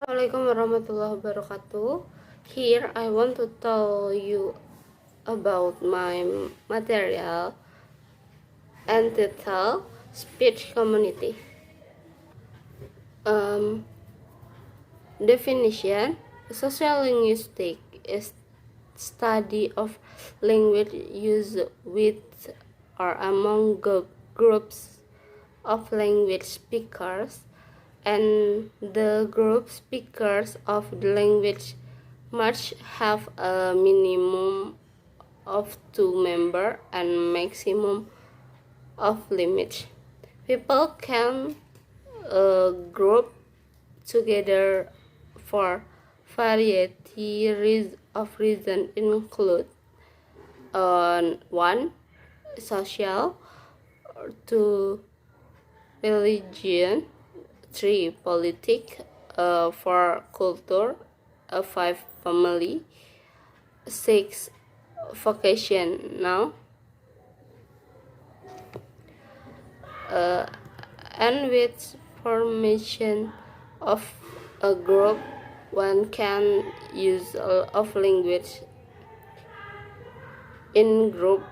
Assalamualaikum warahmatullahi wabarakatuh. Here I want to tell you about my material entitled speech community. Definition: sociolinguistic is study of language used with or among groups of language speakers, and the group speakers of the language must have a minimum of 2 members and maximum of limits. People can group together for variety of reasons include 1. Social, 2. Religion, 3. Politics, 4. Culture, 5. Family, 6. Vocation. Now, and with formation of a group, one can use of language. In group,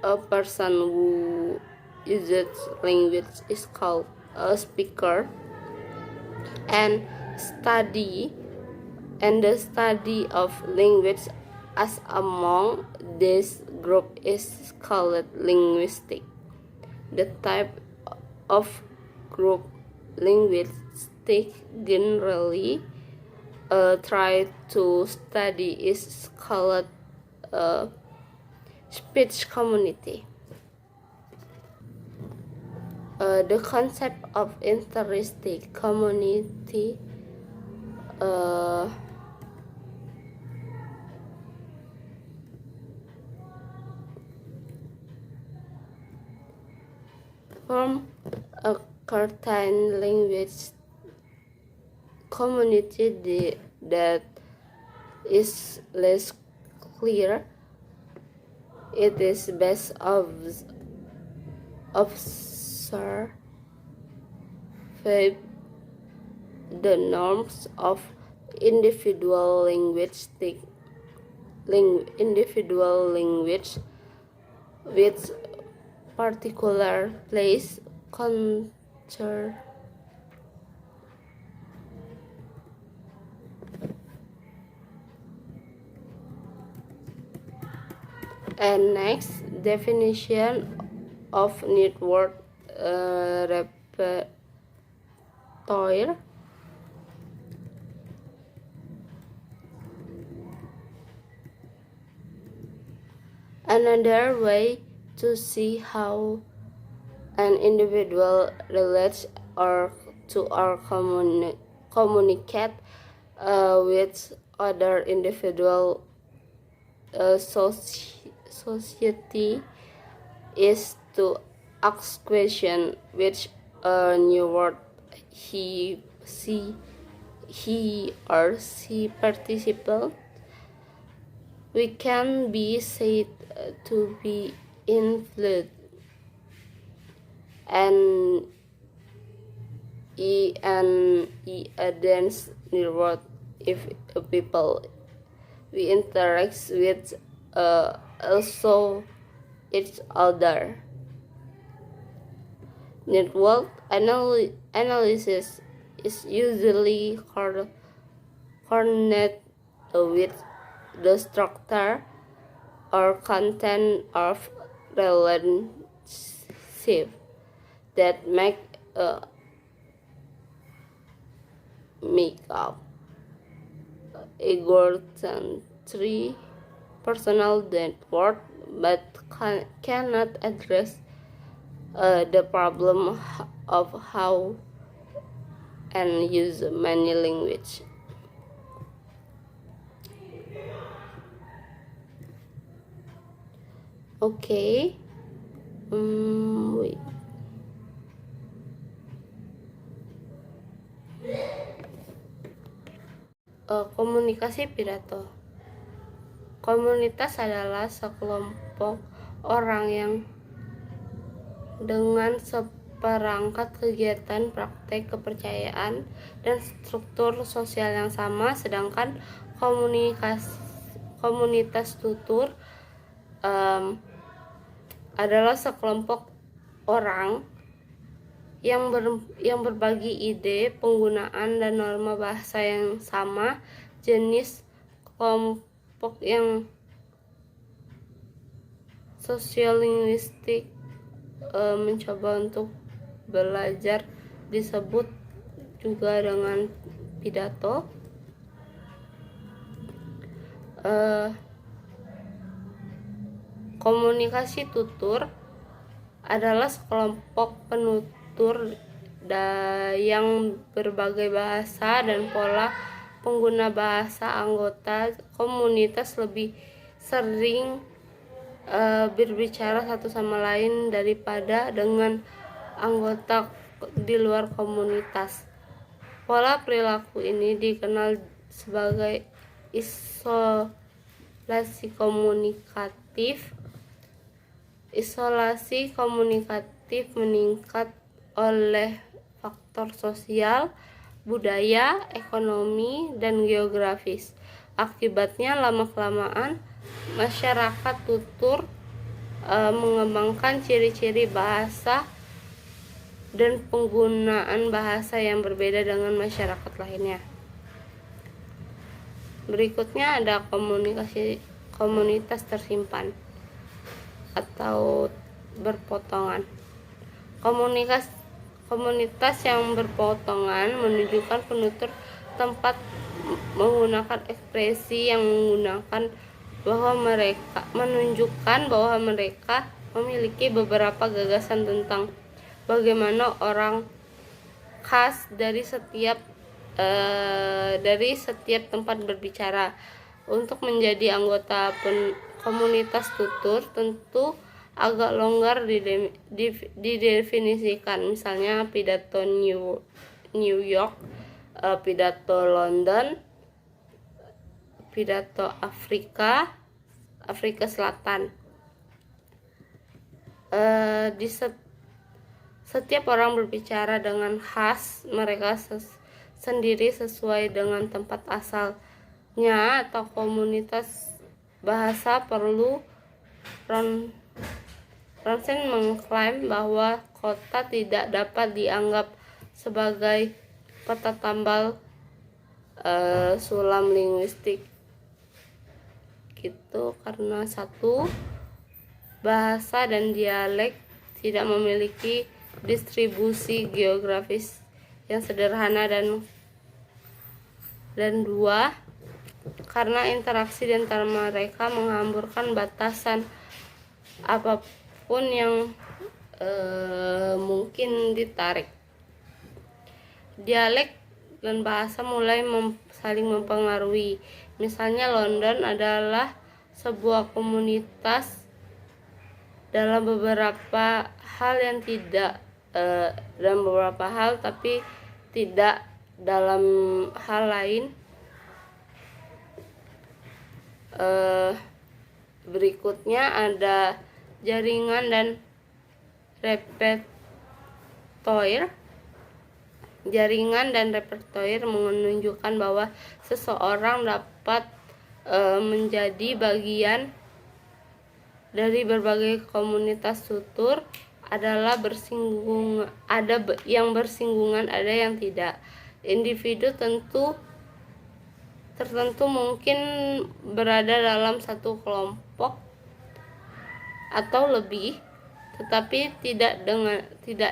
a person who uses language is called a speaker, and the study of language as among this group is called linguistic. The type of group linguistic generally try to study is called speech community. The concept of interstic community form a certain language community that is less clear. It is based observe the norms of individual language with particular place, culture, and next definition of network repertoire. Another way to see how an individual relates or to or communicate with other individual society is to ask questions which a new word he or she participant. We can be said to be influenced and dense network if people we interact with also each other. Network analysis is usually connected with the structure or content of relationship that make up egocentric personal network, but cannot address the problem of how and use many language. Okay. Wait. Komunikasi pidato. Komunitas adalah sekelompok orang yang dengan perangkat kegiatan, praktek, kepercayaan, dan struktur sosial yang sama, sedangkan komunitas tutur adalah sekelompok orang yang berbagi ide, penggunaan, dan norma bahasa yang sama. Jenis kelompok yang sosiolinguistik mencoba untuk belajar disebut juga dengan pidato. Komunikasi tutur adalah sekelompok penutur yang berbagai bahasa dan pola pengguna bahasa. Anggota komunitas lebih sering berbicara satu sama lain daripada dengan anggota di luar komunitas. Pola perilaku ini dikenal sebagai isolasi komunikatif. Isolasi komunikatif meningkat oleh faktor sosial, budaya, ekonomi, dan geografis. Akibatnya lama-kelamaan masyarakat tutur mengembangkan ciri-ciri bahasa dan penggunaan bahasa yang berbeda dengan masyarakat lainnya. Berikutnya ada komunitas tersimpan atau berpotongan. Komunitas yang berpotongan menunjukkan penutur tempat menggunakan ekspresi yang menunjukkan bahwa mereka memiliki beberapa gagasan tentang bagaimana orang khas dari setiap tempat berbicara. Untuk menjadi anggota komunitas tutur tentu agak longgar didefinisikan, misalnya pidato New York, pidato London, pidato Afrika Selatan. Setiap orang berbicara dengan khas mereka sendiri sesuai dengan tempat asalnya atau komunitas bahasa. Ronsen mengklaim bahwa kota tidak dapat dianggap sebagai peta tambal sulam linguistik gitu, karena satu, bahasa dan dialek tidak memiliki distribusi geografis yang sederhana, dan dua, karena interaksi di antara mereka menghamburkan batasan apapun yang mungkin ditarik. Dialek dan bahasa mulai saling mempengaruhi. Misalnya London adalah sebuah komunitas dalam beberapa hal tapi tidak dalam hal lain. Berikutnya ada jaringan dan repertoire. Jaringan dan repertoire menunjukkan bahwa seseorang dapat menjadi bagian dari berbagai komunitas tutur. Adalah ada yang bersinggungan, ada yang tidak. Individu tertentu mungkin berada dalam satu kelompok atau lebih, tetapi tidak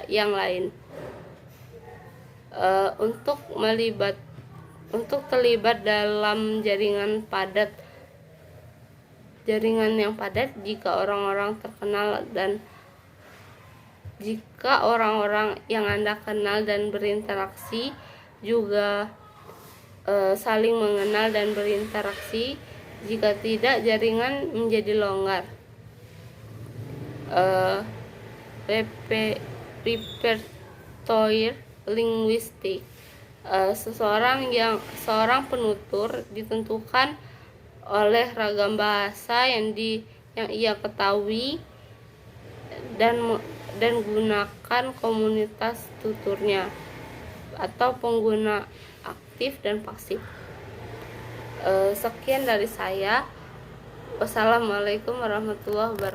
yang lain. Untuk terlibat dalam jaringan yang padat, jika orang-orang terkenal dan jika orang-orang yang Anda kenal dan berinteraksi juga saling mengenal dan berinteraksi. Jika tidak, jaringan menjadi longgar. Repertoire linguistik. Seorang penutur ditentukan oleh ragam bahasa yang ia ketahui dan gunakan komunitas tuturnya atau pengguna aktif dan pasif. Sekian dari saya. Wassalamualaikum warahmatullahi wabarakatuh.